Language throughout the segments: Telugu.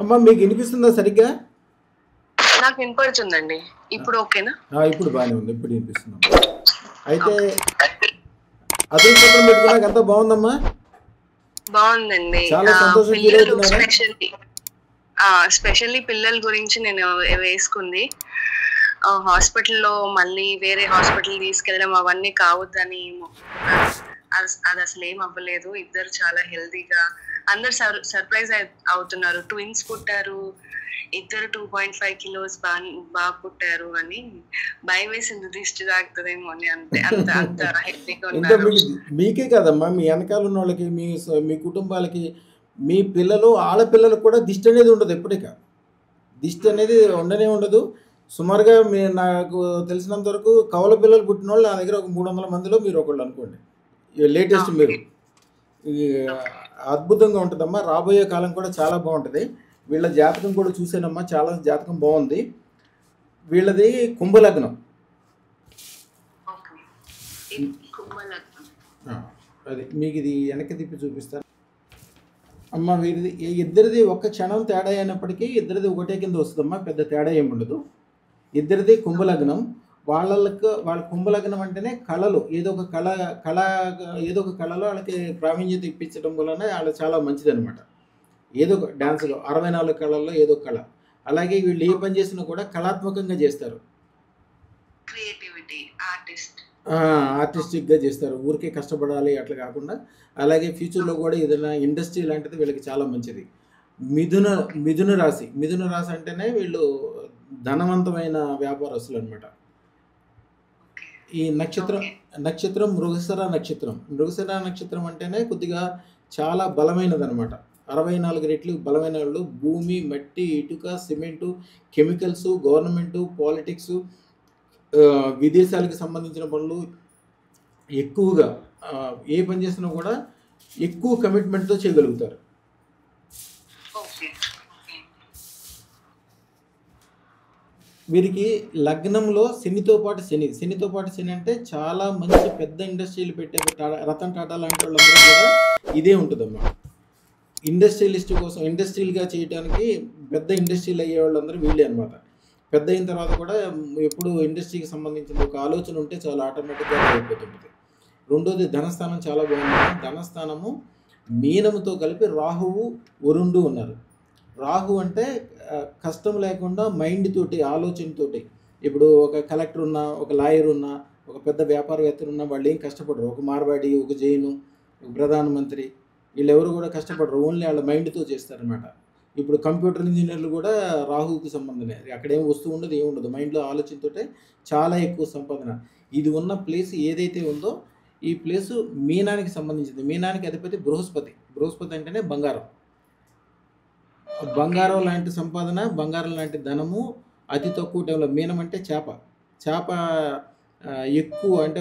అమ్మ మీకు వినిపిస్తుందా సరిగ్గా? నాకు వినపడుతుందండి. ఇప్పుడు ఓకేనా? ఇప్పుడు బాగానే ఉంది. ఇప్పుడు వినిపిస్తుందమ్మా. అయితే అదే పక్కన పెట్టుకున్నాక అంతా బాగుందమ్మా? బాగుందండి. చాలా సంతోషం ఫీల్ పిల్లలు అవుతున్నారా? స్పెషల్లీ పిల్లల గురించి నేను వేసుకుంది. హాస్పిటల్లో మళ్ళీ వేరే హాస్పిటల్ తీసుకెళ్ళడం అవన్నీ కావద్దని అది అసలు ఏం అవ్వలేదు. ఇద్దరు చాలా హెల్దీగా, అందరు సర్ప్రైజ్ అవుతున్నారు. ట్విన్స్ పుట్టారు, ఇద్దరు 2.5 కిలోస్ బాగా పుట్టారు అని భయం వేసింది, దిష్టి తాకుతుందేమో అని. అంతే, అంత అంత హెల్దీగా ఉన్నారు. మీకే కదమ్మా, మీ వెనకాల ఉన్న వాళ్ళకి, మీ కుటుంబాలకి, మీ పిల్లలు ఆడపిల్లలకు కూడా దిష్టి అనేది ఉండదు. ఎప్పటికా దిష్టి అనేది ఉండనే ఉండదు. సుమారుగా నాకు తెలిసినంత వరకు కవల పిల్లలు పుట్టిన వాళ్ళు నా దగ్గర ఒక 300 మందిలో మీరు ఒకళ్ళు అనుకోండి. లేటెస్ట్ మీరు. అద్భుతంగా ఉంటుందమ్మా. రాబోయే కాలం కూడా చాలా బాగుంటుంది. వీళ్ళ జాతకం కూడా చూసానమ్మా, చాలా జాతకం బాగుంది. వీళ్ళది కుంభలగ్నం. అది మీకు ఇది వెనక్కి తిప్పి చూపిస్తాను అమ్మ. వీరిది ఇద్దరిది ఒక్క క్షణం తేడా అయినప్పటికీ ఇద్దరిది ఒకటే కింద వస్తుందమ్మా, పెద్ద తేడా ఏమి ఉండదు. ఇద్దరిది కుంభలగ్నం. వాళ్ళ కుంభలగ్నం అంటేనే కళలు, ఏదో ఒక ఏదో ఒక కళలో వాళ్ళకి ప్రావీణ్యత ఇప్పించడం వలన వాళ్ళు చాలా మంచిది అనమాట. ఏదో ఒక డాన్స్లో 64 కళల్లో ఏదో ఒక కళ. అలాగే వీళ్ళు ఏ పని చేసినా కూడా కళాత్మకంగా చేస్తారు, ఆర్టిస్టిక్గా చేస్తారు. ఊరికే కష్టపడాలి అట్లా కాకుండా. అలాగే ఫ్యూచర్లో కూడా ఏదైనా ఇండస్ట్రీ లాంటిది వీళ్ళకి చాలా మంచిది. మిథున రాశి అంటేనే వీళ్ళు ధనవంతమైన వ్యాపారస్తులు అనమాట. ఈ నక్షత్రం మృగశిర నక్షత్రం. మృగశిర నక్షత్రం అంటేనే కొద్దిగా చాలా బలమైనది అనమాట. 64 రెట్లు బలమైన వాళ్ళు. భూమి, మట్టి, ఇటుక, సిమెంటు, కెమికల్స్, గవర్నమెంటు, పాలిటిక్స్, విదేశాలకు సంబంధించిన పనులు ఎక్కువగా, ఏ పని చేసినా కూడా ఎక్కువ కమిట్మెంట్తో చేయగలుగుతారు. వీరికి లగ్నంలో శనితో పాటు శని అంటే చాలా మంచి పెద్ద ఇండస్ట్రీలు పెట్టే రతన్ టాటా లాంటి వాళ్ళందరూ కూడా ఇదే ఉంటుందమ్మా. ఇండస్ట్రియలిస్ట్ కోసం, ఇండస్ట్రియల్గా చేయడానికి పెద్ద ఇండస్ట్రీలు అయ్యే వాళ్ళందరూ వీళ్ళే అనమాట. పెద్ద అయిన తర్వాత కూడా ఎప్పుడు ఇండస్ట్రీకి సంబంధించిన ఒక ఆలోచన ఉంటే చాలా ఆటోమేటిక్గా అయిపోతుంటుంది. రెండోది ధనస్థానం చాలా బాగుంది. ధనస్థానము మీనముతో కలిపి రాహువు, వరుణుడు ఉన్నారు. రాహు అంటే కష్టం లేకుండా మైండ్ తోటి, ఆలోచనతోటి. ఇప్పుడు ఒక కలెక్టర్ ఉన్నా, ఒక లాయర్ ఉన్నా, ఒక పెద్ద వ్యాపారవేత్తలు ఉన్నా వాళ్ళు ఏం కష్టపడరు. ఒక మార్వాడి, ఒక జైను, ఒక ప్రధానమంత్రి, వీళ్ళెవరు కూడా కష్టపడరు. ఓన్లీ వాళ్ళ మైండ్తో చేస్తారనమాట. ఇప్పుడు కంప్యూటర్ ఇంజనీర్లు కూడా రాహుకి సంబంధమే. అక్కడేం వస్తువు ఉండదు, ఏముండదు. మైండ్లో ఆలోచనతోటే చాలా ఎక్కువ సంపాదన. ఇది ఉన్న ప్లేస్ ఏదైతే ఉందో ఈ ప్లేసు మీనానికి సంబంధించింది. మీనానికి అధిపతి బృహస్పతి. బృహస్పతి అంటేనే బంగారం. బంగారం లాంటి సంపాదన, బంగారం లాంటి ధనము అతి తక్కువ టైంలో. మీనం అంటే చేప ఎక్కువ, అంటే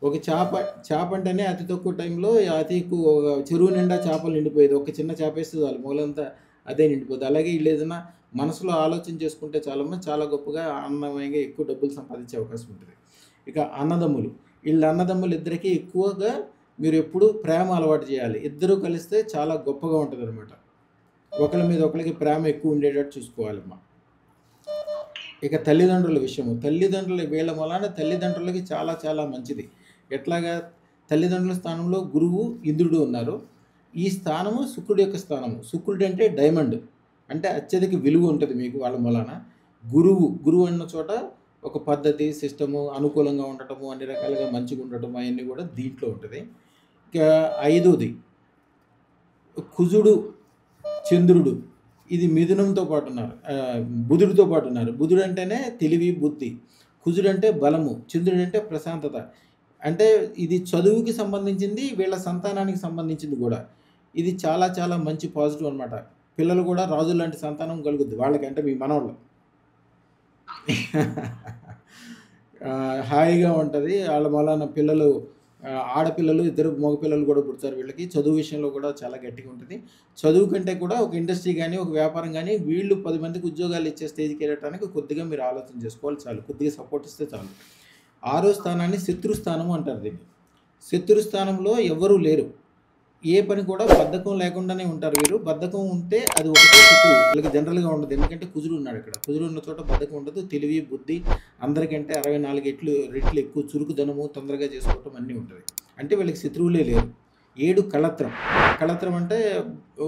ఒక చేప అంటేనే అతి తక్కువ టైంలో అతి ఎక్కువ, చెరువు నిండా చేపలు నిండిపోయేది. ఒక చిన్న చేప వేస్తే చాలు, మూలంతా అదే నిండిపోతుంది. అలాగే వీళ్ళు ఏదైనా మనసులో ఆలోచన చేసుకుంటే చాలా గొప్పగా, ఆనందమయంగా ఎక్కువ డబ్బులు సంపాదించే అవకాశం ఉంటుంది. ఇక అన్నదమ్ములు ఇద్దరికీ ఎక్కువగా మీరు ఎప్పుడు ప్రేమ అలవాటు చేయాలి. ఇద్దరూ కలిస్తే చాలా గొప్పగా ఉంటుంది అనమాట. ఒకరి మీద ఒకరికి ప్రేమ ఎక్కువ ఉండేటట్టు చూసుకోవాలమ్మా. ఇక తల్లిదండ్రుల విషయము. వీళ్ళ వలన తల్లిదండ్రులకి చాలా చాలా మంచిది. ఎట్లాగా? తల్లిదండ్రుల స్థానంలో గురువు, ఇంద్రుడు ఉన్నారు. ఈ స్థానము శుక్రుడి యొక్క స్థానము. శుక్రుడు అంటే డైమండ్, అంటే అత్యధిక విలువ ఉంటుంది మీకు వాళ్ళ వలన. గురువు అన్న చోట ఒక పద్ధతి, సిస్టము, అనుకూలంగా ఉండటము, అన్ని రకాలుగా మంచిగా ఉండటము, అవన్నీ కూడా దీంట్లో ఉంటుంది. ఇక 5వది కుజుడు, చంద్రుడు. ఇది మిథునంతో పాటు ఉన్నారు, బుధుడితో పాటు ఉన్నారు. బుధుడు అంటేనే తెలివి, బుద్ధి. కుజుడు అంటే బలము, చంద్రుడు అంటే ప్రశాంతత. అంటే ఇది చదువుకి సంబంధించింది, వీళ్ళ సంతానానికి సంబంధించింది కూడా. ఇది చాలా చాలా మంచి పాజిటివ్ అనమాట. పిల్లలు కూడా రాజు లాంటి సంతానం కలుగుద్ది వాళ్ళకంటే, మీ మనవాళ్ళు. హాయిగా ఉంటుంది వాళ్ళ వలన. పిల్లలు, ఆడపిల్లలు, ఇద్దరు మగపిల్లలు కూడా పుడతారు వీళ్ళకి. చదువు విషయంలో కూడా చాలా గట్టిగా ఉంటుంది. చదువు కంటే కూడా ఒక ఇండస్ట్రీ కానీ, ఒక వ్యాపారం కానీ, వీళ్ళు 10 మందికి ఉద్యోగాలు ఇచ్చే స్టేజ్కి వెళ్ళడానికి కొద్దిగా మీరు ఆలోచన చేసుకోవాలి. చాలు, కొద్దిగా సపోర్ట్ ఇస్తే చాలు. 6వ స్థానాన్ని శత్రుస్థానము అంటారు. దీన్ని శత్రుస్థానంలో ఎవరూ లేరు. ఏ పని కూడా బద్ధకం లేకుండానే ఉంటారు వీరు. బద్ధకం ఉంటే అది ఒకటే శత్రువు. వీళ్ళకి జనరల్‌గా ఉండదు. ఎందుకంటే కుజుడు ఉన్నాడు ఇక్కడ. కుజుడు ఉన్న చోట బద్ధకం ఉండదు. తెలివి, బుద్ధి అందరికంటే 64 రెట్లు ఎక్కువ చురుకుదనము, తొందరగా చేసుకోవటం అన్నీ ఉంటది. అంటే వీళ్ళకి శత్రువులే లేరు. 7 కళత్రం. కళత్రం అంటే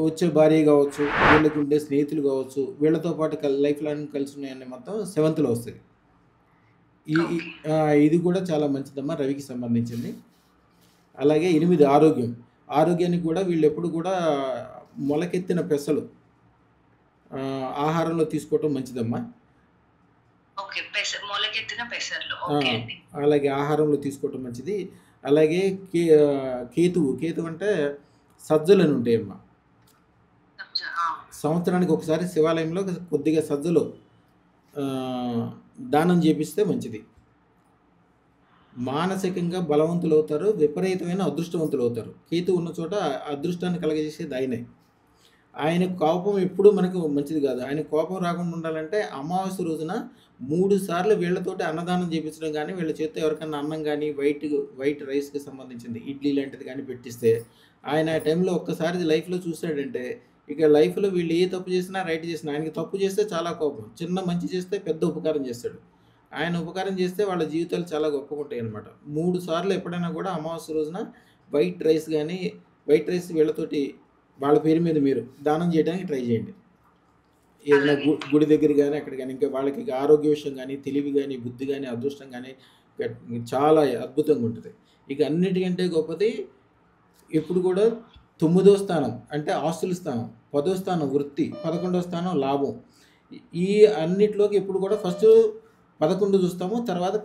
వచ్చే భార్య గావచ్చు, వీళ్ళకి ఉండే స్నేహితులు గావచ్చు, వీళ్ళతో పాటు లైఫ్ లాంగ్ కలిసి ఉన్నాయన్నీ మొత్తం సెవెంత్‌లో వస్తది. ఈ ఈ ఓకే. ఇది కూడా చాలా మంచిదమ్మా రవికి సంబంధించింది. అలాగే 8 ఆరోగ్యం. ఆరోగ్యానికి కూడా వీళ్ళెప్పుడు కూడా మొలకెత్తిన పెసలు ఆహారంలో తీసుకోవటం మంచిదమ్మా. ఓకే. మొలకెత్తిన పెసర్లు. ఆ! ఓకే అండి. అలాగే ఆహారంలో తీసుకోవటం మంచిది. అలాగే కేతువు అంటే సజ్జలని ఉంటాయమ్మా. సబ్జా. ఆ! సంవత్సరానికి ఒకసారి శివాలయంలో కొద్దిగా సజ్జలు దానం చేపిస్తే మంచిది. మానసికంగా బలవంతులవుతారు. విపరీతమైన అదృష్టవంతులవుతారు. కేతువు ఉన్న చోట అదృష్టాన్ని కలగజేసేది ఆయనే. ఆయన కోపం ఎప్పుడూ మనకు మంచిది కాదు. ఆయన కోపం రాకుండా ఉండాలంటే అమావాస్య రోజున 3 సార్లు వీళ్ళతోటి అన్నదానం చేపించడం గానీ, వీళ్ళ చేత్తో ఎవరికన్నా అన్నం గానీ, వైట్ రైస్‌కి సంబంధించింది ఇడ్లీ లాంటిది గానీ పెట్టిస్తే, ఆయన ఆ టైంలో ఒక్కసారి లైఫ్‌లో చూసాడంటే, ఇక లైఫ్‌లో వీళ్ళు ఏ తప్పు చేసినా, రైట్ చేసినా ఆయనకి తప్పు చేస్తే చాలా కోపం. చిన్న మంచి చేస్తే పెద్ద ఉపకారం చేస్తాడు. ఆయన ఉపకారం చేస్తే వాళ్ళ జీవితాలు చాలా గొప్పగుంటాయనమాట. 3 సార్లు ఎప్పుడైనా కూడా అమావాస్య రోజున వైట్ రైస్ గానీ, వైట్ రైస్ వీళ్ళతోటి వాళ్ళ పేరు మీద మీరు దానం చేయడానికి ట్రై చేయండి. ఏదైనా అలాగే. గుడి దగ్గర గానీ, అక్కడ గానీ, ఇంకా వాళ్ళకి ఆరోగ్య విషయం గానీ, తెలివి గానీ, బుద్ధి గానీ, అదృష్టం గానీ గట్ చాలా అద్భుతంగా ఉంటది. ఇక అన్నిటికంటే గొప్పది ఎప్పుడు కూడా 9వ స్థానం అంటే ఆస్తుల స్థానం, 10వ స్థానం వృత్తి, 11వ స్థానం లాభం. ఈ అన్నిట్లోకి ఎప్పుడు కూడా ఫస్టు 11 చూస్తాము. తర్వాత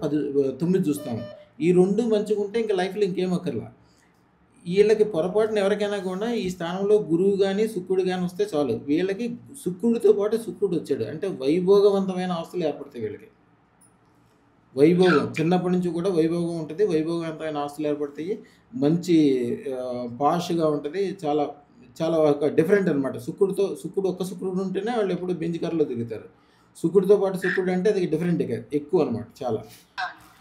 9 చూస్తాము. ఈ 2 మంచిగుంటే ఇంక లైఫ్‌లో ఇంకేం అక్కర్లా. ఈళ్ళకి పొరపాటున ఎవరికైనా కూడా ఈ స్థానంలో గురువు గాని, శుక్రుడు గాని వస్తే చాలు. వీళ్ళకి శుక్రుడితో పాటు శుక్రుడొచ్చాడు. అంటే వైభోగవంతమైన ఆస్తులు ఏర్పడతాయి వీళ్ళకి. వైభోగం చిన్నప్పటి నుంచి కూడా వైభోగం ఉంటది. వైభోగవంతమైన ఆస్తులు ఏర్పడతాయి. మంచి పాష్‌గా ఉంటది. చాలా చాలా ఒక డిఫరెంట్ అనమాట. ఒక్క శుక్రుడు ఉంటేనే వాళ్ళు ఎప్పుడు బెంజ్ కార్‌లో తిరుగుతారు. శుక్రుడితో పాటు శుక్రుడు అంటే అది డిఫరెంట్ ఇక ఎక్కువ అనమాట చాలా.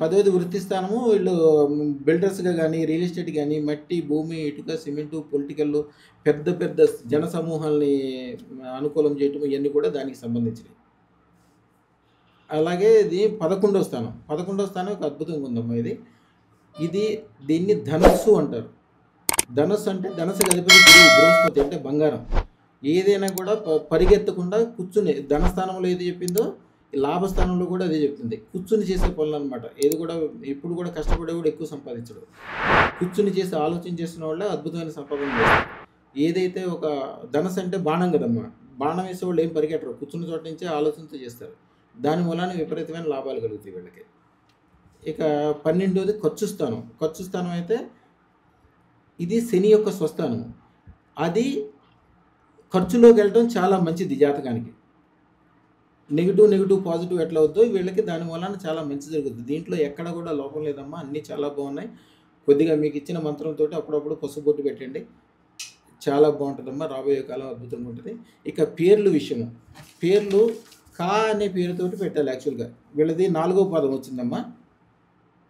10వది వృత్తి స్థానము వీళ్ళు బిల్డర్స్‌గా గానీ, రియల్ ఎస్టేట్ గానీ, మట్టి, భూమి, ఇటుక, సిమెంటు, పొలిటికల్లు పెద్ద పెద్ద జన సమూహాల్ని అనుకూలం చేయటం ఇయన్నీ కూడా దానికి సంబంధించినయి. అలాగే ఇది 11వ స్థానం. 11వ స్థానం ఒక అద్భుతంగా ఉందమ్మా ఇది. దీన్ని ధనస్సు అంటారు. ధనస్సు అంటే ధనస్సుకి అధిపతి గురువు బృహస్పతి అంటే బంగారం. ఏదైనా కూడా పరిగెత్తకుండా కూర్చుని ధనస్థానంలో ఏది చెప్పిందో లాభస్థానంలో కూడా అదే చెప్తుంది. కూర్చుని చేసే పనులనమాట. ఏది కూడా ఎప్పుడు కూడా కష్టపడేవాడు ఎక్కువ సంపాదించడు. కూర్చుని చేసి ఆలోచన చేసిన వాళ్ళే అద్భుతమైన సంపాదన చేస్తారు. ఏదైతే ఒక ధనస్సు అంటే బాణం కదమ్మా! బాణం వేసేవాళ్ళు ఏం పరిగెట్టరు. కూర్చున్న చోట నుంచే ఆలోచనతో చేస్తారు. దాని మూలాన విపరీతమైన లాభాలు కలుగుతాయి వీళ్ళకి. ఇక 12వది ఖర్చు స్థానం. ఖర్చు స్థానం అయితే ఇది శని యొక్క స్వస్థానము. అది ఖర్చులోకెళ్ళటం చాలా మంచిది జాతకానికి. నెగెటివ్, పాజిటివ్ ఎట్లా అవుద్దో వీళ్ళకి దాని మూలాన చాలా మంచి జరుగుద్ది. దీంట్లో ఎక్కడ కూడా లోపం లేదమ్మా. అన్నీ చాలా బాగున్నాయి. కొద్దిగా మీకిచ్చిన మంత్రంతోటి అప్పుడప్పుడు పసుపు బొట్టు పెట్టండి. చాలా బావుంటదమ్మా. రాబోయే కాలం అద్భుతంగా ఉంటది. ఇక పేర్లు విషయము. పేర్లు కా అనే పేరుతోటి పెట్టాలి యాక్చువల్‌గా. వీళ్ళది 4వ పాదం వచ్చిందమ్మా.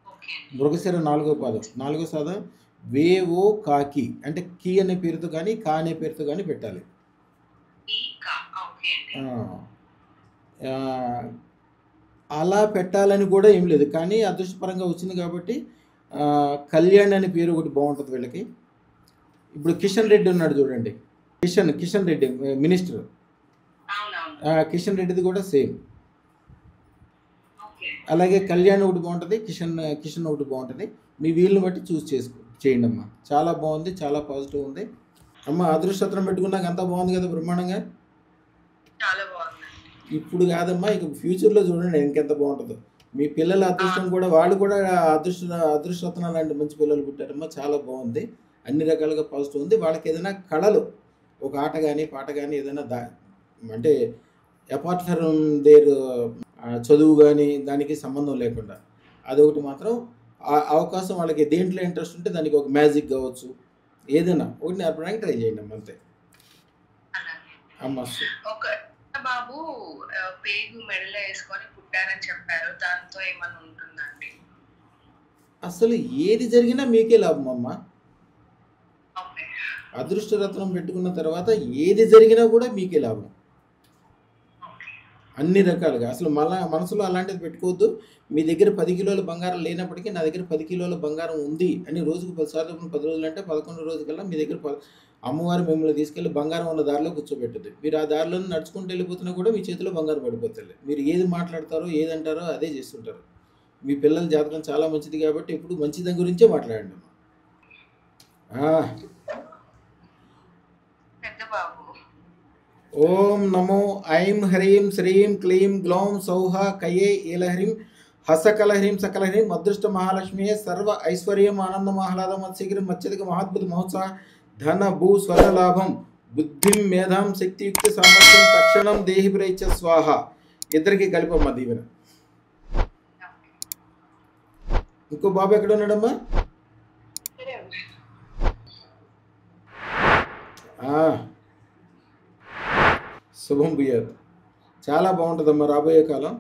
ఓకే అండి. మృగశిర 4వ పాదం. 4వ పాదం వేవో కాకి అంటే కి అనే పేరుతో గానీ, కా అనే పేరుతో గానీ పెట్టాలి. ఓకే అండి. ఆ! ఆహ్, అలా పెట్టాలని కూడా ఏం లేదు. కానీ అదృష్టపరంగా వచ్చింది కాబట్టి కళ్యాణ్ అనే పేరు ఒకటి బావుంటది వీళ్ళకి. ఇప్పుడు కిషన్ రెడ్డి ఉన్నాడు చూడండి. కిషన్ రెడ్డి మినిస్టర్. అవునవును. కిషన్ రెడ్డిది కూడా సేమ్. ఓకే. అలాగే కళ్యాణ్ ఒకటి బావుంటది. కిషన్ ఒకటి బావుంటది. మీ వీలుని బట్టి చేయండమ్మా. చాలా బావుంది. చాలా పాజిటివ్ ఉంది. అమ్మ అదృష్టరత్నం పెట్టుకున్నాక అంతా బావుంది కదా బ్రహ్మాండంగా. చాలా బాగుందండి. ఇప్పుడు కాదమ్మా ఇక ఫ్యూచర్‌లో చూడండి ఇంకెంత బావుంటదో. మీ పిల్లల అదృష్టం కూడా వాళ్ళు కూడా అదృష్టరత్నం లాంటి మంచి పిల్లలు పుట్టారమ్మా. చాలా బావుంది. అన్ని రకాలుగా పాజిటివ్ ఉంది. వాళ్ళకేదైనా కళలు ఒక ఆట గాని, పాట గాని ఏదైనా అంటే అపార్ట్ ఫ్రమ్ దేర్ చదువు గాని దానికి సంబంధం లేకుండా. అదొకటి మాత్రం అవకాశం వాళ్ళకి దేంట్లో ఇంట్రెస్ట్ ఉంటే దానికి ఒక మ్యాజిక్ కావచ్చు. ఏదైనా ఒకటి నేర్పడానికి ట్రై చేయండమ్మా అంతే. అలాగే. అమ్మ ఒక బాబు పేగు మెడలో వేసుకొని పుట్టారని చెప్పారు. దాంతో ఏమన్నా ఉంటుందండి? అసలు ఏది జరిగినా మీకే లాభం అమ్మ. ఓకే. అదృష్టరత్నం పెట్టుకున్న తర్వాత ఏది జరిగినా కూడా మీకే లాభం. అన్ని రకాలుగా అసలు మనసులో అలాంటిది పెట్టుకోవద్దు. మీ దగ్గర 10 కిలోల బంగారం లేనప్పటికీ నా దగ్గర 10 కిలోల బంగారం ఉంది అని రోజుకు 10 సార్లు 10 రోజులు అంటే 11 రోజుకల్లా మీ దగ్గర అమ్మవారు మిమ్మల్ని తీసుకెళ్ళి బంగారం ఉన్న దారిలో కూర్చోబెట్టదు. మీరు ఆ దారిలో నడుచుకుంటూ వెళ్ళిపోతున్నా కూడా మీ చేతిలో బంగారం పడిపోతుంది. మీరు ఏది మాట్లాడతారో ఏదంటారో అదే చేస్తుంటారు. మీ పిల్లల జాతకం చాలా మంచిది కాబట్టి ఇప్పుడు మంచిదాని గురించే మాట్లాడండి. ఓం నమో ఐం హ్రీం శ్రీం క్లీం గ్లౌం సౌహ కయే ఏలహ్రీం హసకలహ్రీం సకలహ్రీం అదృష్ట మహాలక్ష్మి సర్వ ఐశ్వర్యం ఆనందం ఆహ్లాదం మత్స్యగిరి మత్స్యదిక మహాద్భుత మహోత్సాహ ధన భూ స్వర్ణ లాభం బుద్ధిం మేధాం శక్తియుక్తి సామర్థ్యం తక్షణం దేహి ప్రైచ స్వాహ. ఇద్దరికి కలిపమ్మా దీవెన. ఇంకో బాబు ఎక్కడ ఉన్నాడమ్మా? శుభం భూయాత్. చాలా బాగుంటుందమ్మా రాబోయే కాలం.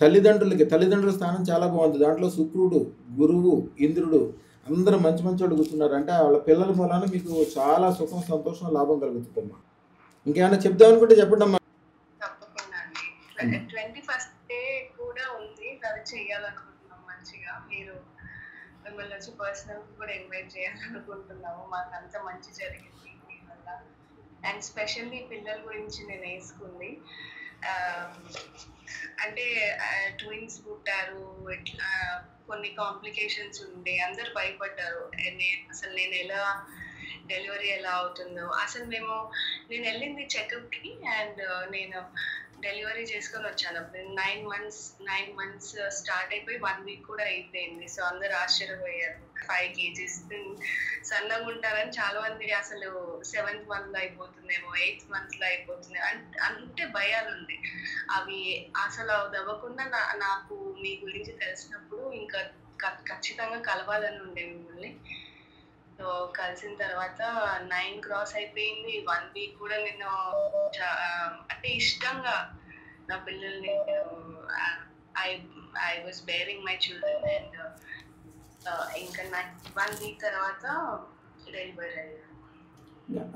తల్లిదండ్రుల స్థానం చాలా బాగుంటుంది. దాంట్లో శుక్రుడు, గురువు, ఇంద్రుడు అందరూ మంచి వాళ్ళు కూర్చున్నారు అంటే వాళ్ళ పిల్లల మూలాన మీకు చాలా సుఖం, సంతోషం, లాభం కలుగుతుందమ్మా. ఇంకేమైనా చెప్దాం అనుకుంటే చెప్పండి అమ్మా. తప్పకుండా అండి. 21st డే కూడా ఉంది, అది చేయాలనుకుంటున్నాం. మంచిగా మీరు మిమ్మల్ని వచ్చి పర్సనల్ కూడా ఇన్వైట్ చేయాలనుకుంటున్నాము. మాకు అంత మంచి జరిగింది దీనివల్ల. అండ్ స్పెషల్లీ పిల్లల గురించి నేను వేసుకుంది అంటే ట్విన్స్ పుట్టారు, ఇట్లా కొన్ని కాంప్లికేషన్స్ ఉండే, అందరు భయపడ్డారు అసలు నేను ఎలా డెలివరీ ఎలా అవుతుందో. అసలు నేను వెళ్ళింది చెకప్కి అండ్ నేను డెలివరీ చేసుకొని వచ్చాను. అప్పుడు 9 months స్టార్ట్ అయిపోయి 1 week కూడా అయిపోయింది. సో అందరు ఆశ్చర్యపోయారు. 5 kgs సన్నగా ఉంటారని చాలా మంది అసలు 7th month లో అయిపోతుందేమో, 8th month లో అయిపోతుంది అంటే భయాలు ఉంది. అవి అసలు అవ్వకుండా నాకు మీ గురించి తెలిసినప్పుడు ఇంకా ఖచ్చితంగా కలవాలని ఉండే మిమ్మల్ని. సో కలిసిన తర్వాత 9 cross అయిపోయింది. 1 week కూడా నేను అంటే ఇష్టంగా నా పిల్లల్ని I was bearing my children and ఇంకా 1 week తర్వాత డెలివరీ అయ్యాను.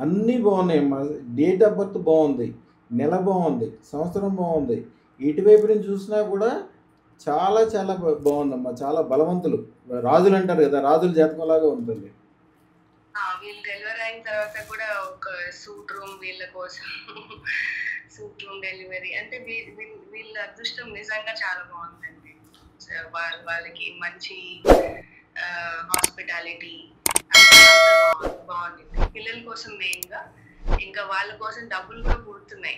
అన్నీ బాగున్నాయమ్మా. డేట్ ఆఫ్ బర్త్ బాగుంది, నెల బాగుంది, సంవత్సరం బాగుంది. ఇటువైపు నుంచి చూసినా కూడా చాలా చాలా బాగుందమ్మా. చాలా బలవంతులు, రాజులు అంటారు కదా, రాజుల జాతకంలాగా ఉంటుంది. వీళ్ళు డెలివరీ అయిన తర్వాత కూడా ఒక సూట్ రూమ్ వీళ్ళ కోసం, సూట్ రూమ్ డెలివరీ అంటే వీళ్ళ అదృష్టం నిజంగా చాలా బాగుందండి. వాళ్ళకి మంచి హాస్పిటాలిటీ బాగుంది. పిల్లల కోసం మెయిన్ గా, ఇంకా వాళ్ళ కోసం డబ్బులు కూడా పుడుతున్నాయి.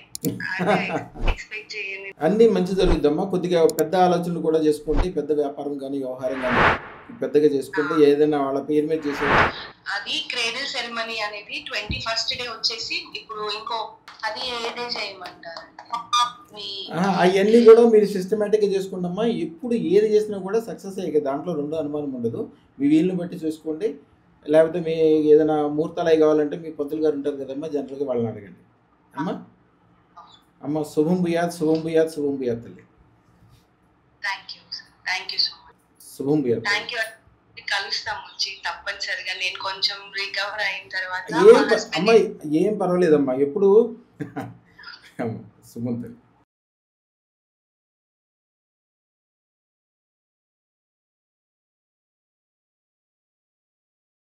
ఎక్స్పెక్ట్ చేయని అన్నీ మంచి జరుగుద్దమ్మా. కొద్దిగా పెద్ద ఆలోచనలు కూడా చేసుకోండి. పెద్ద వ్యాపారం కానీ వ్యవహారం కానీ పెద్దగా చేసుకుంటే ఏదైనా వాళ్ళ పేరు మీద చేసే అది క్రేడిల్ సెరమనీ అనేది 21st డే వచ్చేసి ఇప్పుడు ఇంకో అది ఏ డే చేయమంటారు? అవన్నీ కూడా మీరు సిస్టమేటిక్గా చేసుకుంటామా. ఎప్పుడు ఏది చేసినా కూడా సక్సెస్ అయ్యే, దాంట్లో రెండో అనుమానం ఉండదు. మీ వీలుని బట్టి చూసుకోండి. లేకపోతే మీ ఏదైనా ముహూర్తాలు అవి కావాలంటే మీ పంతులు గారు ఉంటారు కదమ్మా, జనరల్గా వాళ్ళని అడగండి అమ్మ. శుభం భూయాత్, శుభం భూయాత్, శుభం భూయాత్ తల్లి. Thank you so much. శుభం భూయాత్. Thank you. కలుస్తాం వచ్చి తప్పనిసరిగా. నేను కొంచెం రికవర్ అయిన తర్వాత అమ్మాయి ఏం పర్వాలేదమ్మా. ఎప్పుడు శుభం తల్లి.